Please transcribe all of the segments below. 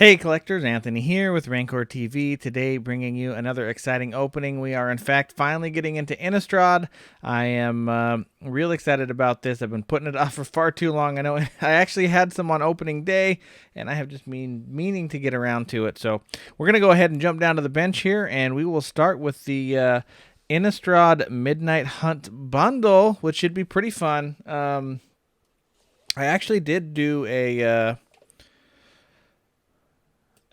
Hey collectors, Anthony here with Rancor TV, today bringing you another exciting opening. We are in fact finally getting into Innistrad. I am real excited about this. I've been putting it off for far too long. I know I actually had some on opening day, and I have just meaning to get around to it. So we're going to go ahead and jump down to the bench here, and we will start with the Innistrad Midnight Hunt bundle, which should be pretty fun. I actually did do a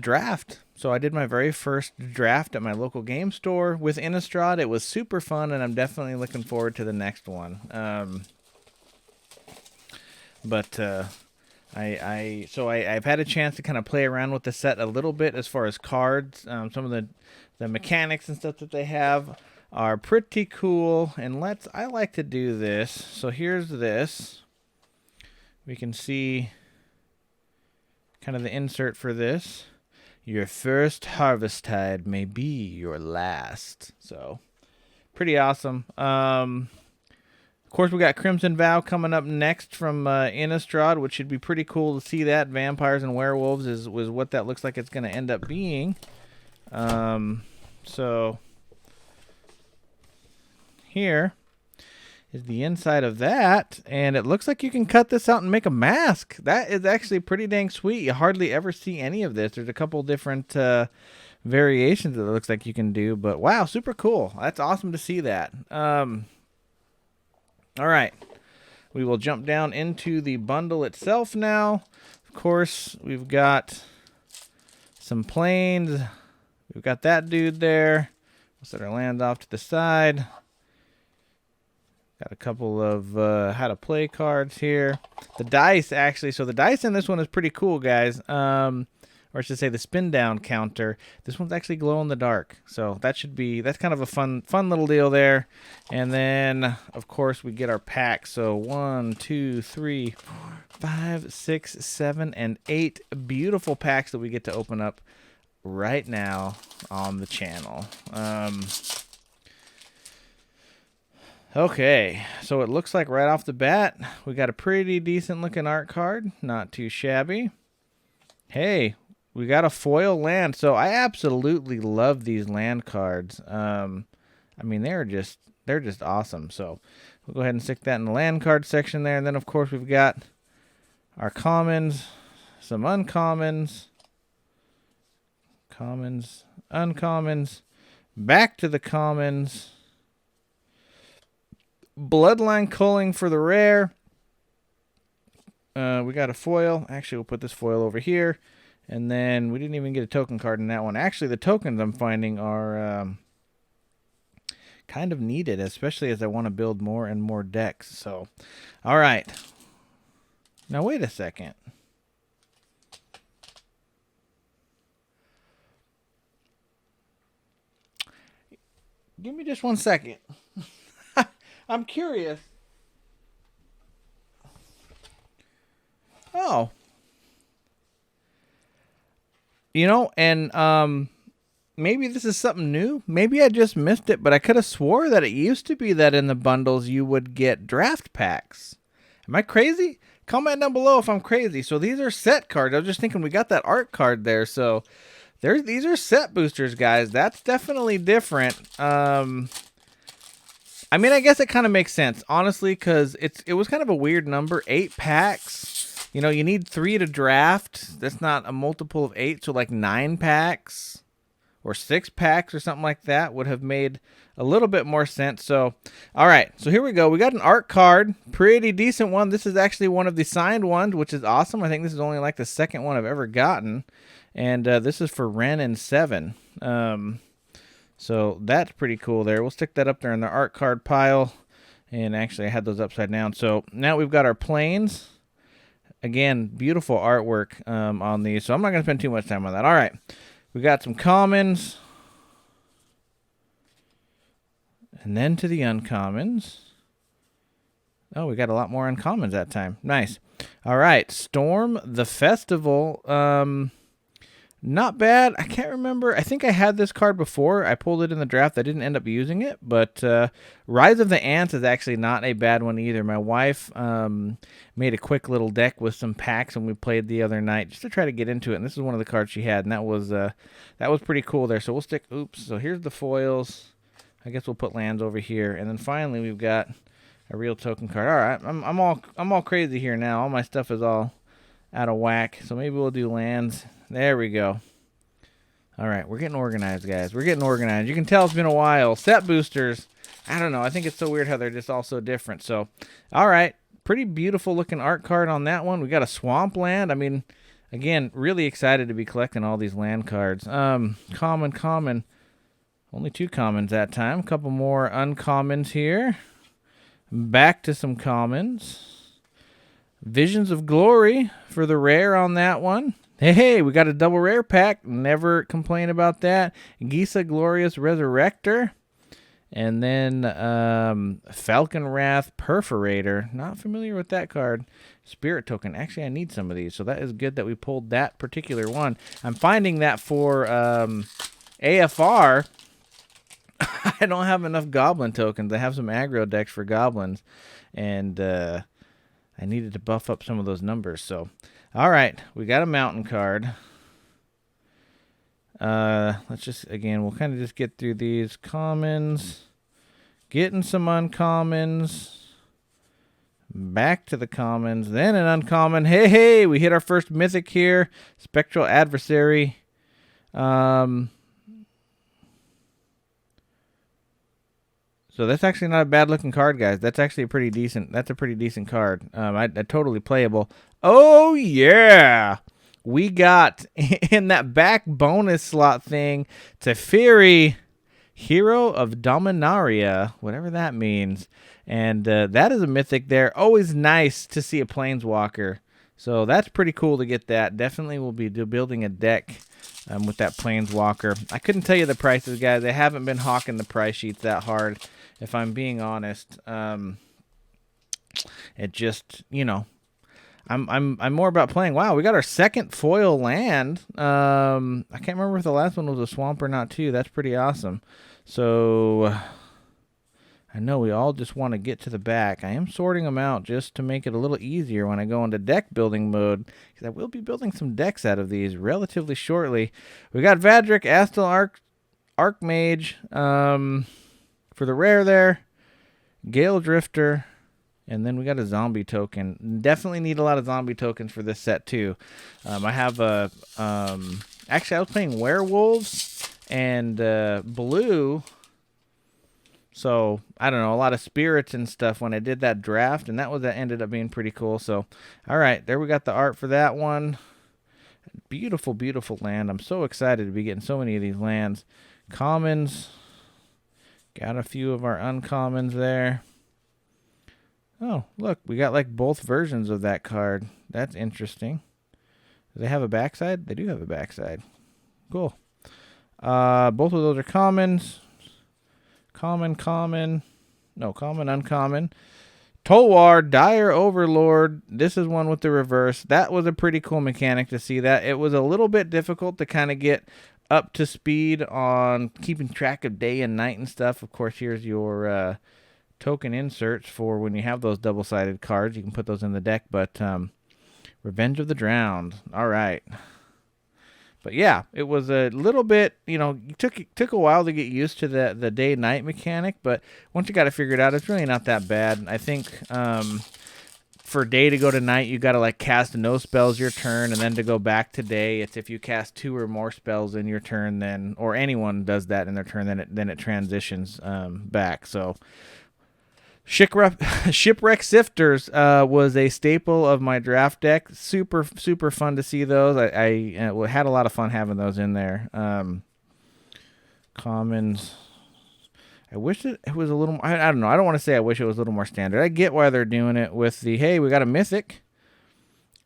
draft. So I did my very first draft at my local game store with Innistrad. It was super fun, and I'm definitely looking forward to the next one. I've had a chance to kind of play around with the set a little bit as far as cards. Some of the mechanics and stuff that they have are pretty cool. And I like to do this. So here's this. We can see kind of the insert for this. Your first harvest tide may be your last. So, pretty awesome. Of course, we got Crimson Vow coming up next from Innistrad, which should be pretty cool to see that. Vampires and werewolves was what that looks like it's going to end up being. So, here is the inside of that, and it looks like you can cut this out and make a mask. That is actually pretty dang sweet. You hardly ever see any of this. There's a couple different variations that it looks like you can do, but wow, super cool. That's awesome to see that. All right, we will jump down into the bundle itself now. Of course, we've got some planes. We've got that dude there. We'll set our land off to the side. Got a couple of how to play cards here. The dice, actually. So the dice in this one is pretty cool, guys. Or I should say the spin down counter. This one's actually glow in the dark. So that's kind of a fun little deal there. And then, of course, we get our packs. So 1, 2, 3, 4, 5, 6, 7, and 8 beautiful packs that we get to open up right now on the channel. Okay, so it looks like right off the bat, we got a pretty decent looking art card. Not too shabby. Hey, we got a foil land. So I absolutely love these land cards. I mean, they're just awesome. So we'll go ahead and stick that in the land card section there. And then, of course, we've got our commons, some uncommons, commons, uncommons, back to the commons. Bloodline culling for the rare. We got a foil. Actually, we'll put this foil over here. And then we didn't even get a token card in that one. Actually, the tokens I'm finding are kind of needed, especially as I want to build more and more decks. So, all right. Now, wait a second. Give me just 1 second. I'm curious. Oh. You know, and maybe this is something new. Maybe I just missed it, but I could have swore that it used to be that in the bundles you would get draft packs. Am I crazy? Comment down below if I'm crazy. So these are set cards. I was just thinking we got that art card there. So these are set boosters, guys. That's definitely different. I mean, I guess it kind of makes sense, honestly, because it was kind of a weird number. 8 packs. You know, you need 3 to draft. That's not a multiple of 8, so like 9 packs or 6 packs or something like that would have made a little bit more sense. So, all right. So here we go. We got an art card. Pretty decent one. This is actually one of the signed ones, which is awesome. I think this is only like the second one I've ever gotten. And this is for Ren and 7. So that's pretty cool there. We'll stick that up there in the art card pile. And actually, I had those upside down. So now we've got our planes. Again, beautiful artwork on these. So I'm not going to spend too much time on that. All right. We got some commons. And then to the uncommons. Oh, we got a lot more uncommons that time. Nice. All right. Storm the Festival. Not bad. I can't remember. I think I had this card before. I pulled it in the draft. I didn't end up using it, but Rise of the Ants is actually not a bad one either. My wife made a quick little deck with some packs, and we played the other night just to try to get into it. And this is one of the cards she had, and that was pretty cool there. So we'll stick. Oops. So here's the foils. I guess we'll put lands over here, and then finally we've got a real token card. All right, I'm all crazy here now. All my stuff is all out of whack. So maybe we'll do lands. There we go. All right, we're getting organized, guys. We're getting organized. You can tell it's been a while. Set boosters. I don't know. I think it's so weird how they're just all so different. So, all right. Pretty beautiful looking art card on that one. We got a swamp land. I mean, again, really excited to be collecting all these land cards. Common. Only 2 commons that time. A couple more uncommons here. Back to some commons. Visions of Glory for the rare on that one. Hey, we got a double rare pack. Never complain about that. Gisa Glorious Resurrector. And then Falcon Wrath Perforator. Not familiar with that card. Spirit Token. Actually, I need some of these. So that is good that we pulled that particular one. I'm finding that for AFR, I don't have enough Goblin tokens. I have some aggro decks for Goblins. And I needed to buff up some of those numbers. So, all right. We got a Mountain card. Let's just, again, we'll kind of just get through these commons. Getting some uncommons. Back to the commons. Then an uncommon. Hey, we hit our first mythic here. Spectral Adversary. So that's actually not a bad looking card, guys. That's actually a pretty decent card. Totally playable. Oh yeah. We got in that back bonus slot thing Teferi, Hero of Dominaria, whatever that means. And that is a mythic there. Always nice to see a Planeswalker. So that's pretty cool to get that. Definitely will be building a deck with that Planeswalker. I couldn't tell you the prices, guys. I haven't been hawking the price sheets that hard, if I'm being honest. It just, you know, I'm more about playing. Wow, we got our second foil land. I can't remember if the last one was a swamp or not too. That's pretty awesome. So I know we all just want to get to the back. I am sorting them out just to make it a little easier when I go into deck building mode, because I will be building some decks out of these relatively shortly. We got Vadric, Astal Archmage for the rare there, Gale Drifter, and then we got a zombie token. Definitely need a lot of zombie tokens for this set too. I have a actually I was playing werewolves and blue. So, I don't know, a lot of spirits and stuff when I did that draft, and that ended up being pretty cool. So, all right, there we got the art for that one. Beautiful, beautiful land. I'm so excited to be getting so many of these lands. Commons. Got a few of our uncommons there. Oh, look, we got like both versions of that card. That's interesting. Do they have a backside? They do have a backside. Cool. Both of those are commons. Common, uncommon. Tolwar, Dire Overlord. This is one with the reverse. That was a pretty cool mechanic to see that. It was a little bit difficult to kind of get up to speed on keeping track of day and night and stuff. Of course, here's your token inserts for when you have those double-sided cards. You can put those in the deck, but Revenge of the Drowned. All right. But yeah, it was a little bit, you know, it took a while to get used to the day-night mechanic, but once you got it figured out, it's really not that bad. I think for day to go to night, you got to like cast no spells your turn, and then to go back to day, it's if you cast 2 or more spells in your turn, then, or anyone does that in their turn, then it transitions back. So Shipwreck Sifters was a staple of my draft deck. Super fun to see those. I had a lot of fun having those in there. Commons. I wish it was a little more, I don't know. I don't want to say I wish it was a little more standard. I get why they're doing it with the, hey, we got a mythic.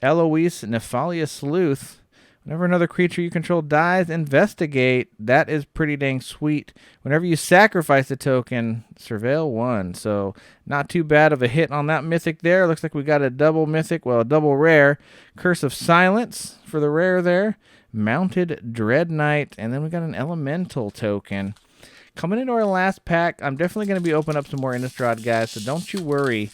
Eloise Nephalia Sleuth. Whenever another creature you control dies, investigate. That is pretty dang sweet. Whenever you sacrifice a token, surveil 1. So not too bad of a hit on that mythic there. Looks like we got a double mythic, well, a double rare. Curse of Silence for the rare there. Mounted Dread Knight, and then we got an Elemental token. Coming into our last pack, I'm definitely going to be opening up some more Innistrad, guys, so don't you worry.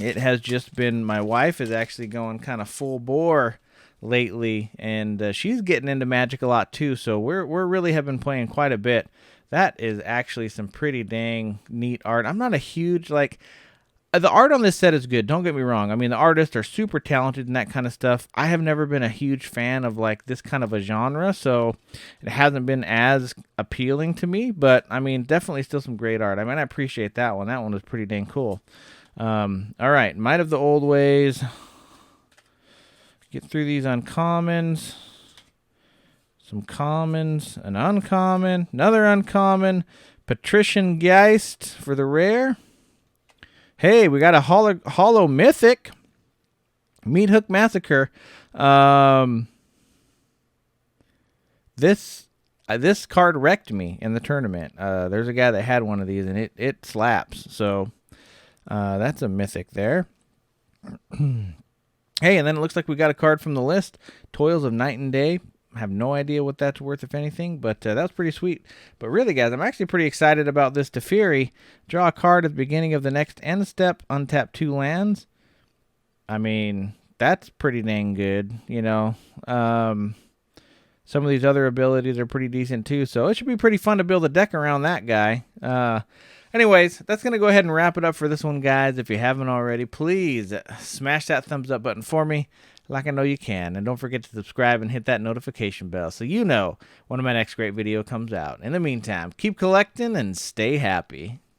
It has just been, my wife is actually going kind of full bore lately, and she's getting into Magic a lot too, so we're really have been playing quite a bit. That is actually some pretty dang neat art. I'm not a huge, like, the art on this set is good, don't get me wrong. I mean, the artists are super talented and that kind of stuff. I have never been a huge fan of, like, this kind of a genre, so it hasn't been as appealing to me, but, I mean, definitely still some great art. I mean, I appreciate that one. That one was pretty dang cool. All right, Might of the Old Ways. Get through these uncommons. Some commons, an uncommon, another uncommon. Patrician Geist for the rare. Hey, we got a hollow mythic. Meat Hook Massacre. This card wrecked me in the tournament. There's a guy that had one of these, and it slaps. So that's a mythic there. Hey, and then it looks like we got a card from the list. Toils of Night and Day. I have no idea what that's worth, if anything, but that was pretty sweet. But really, guys, I'm actually pretty excited about this Teferi. Draw a card at the beginning of the next end step, untap 2 lands. I mean, that's pretty dang good, you know. Some of these other abilities are pretty decent too, so it should be pretty fun to build a deck around that guy. Anyways, that's going to go ahead and wrap it up for this one, guys. If you haven't already, please smash that thumbs up button for me, like I know you can. And don't forget to subscribe and hit that notification bell so you know when my next great video comes out. In the meantime, keep collecting and stay happy.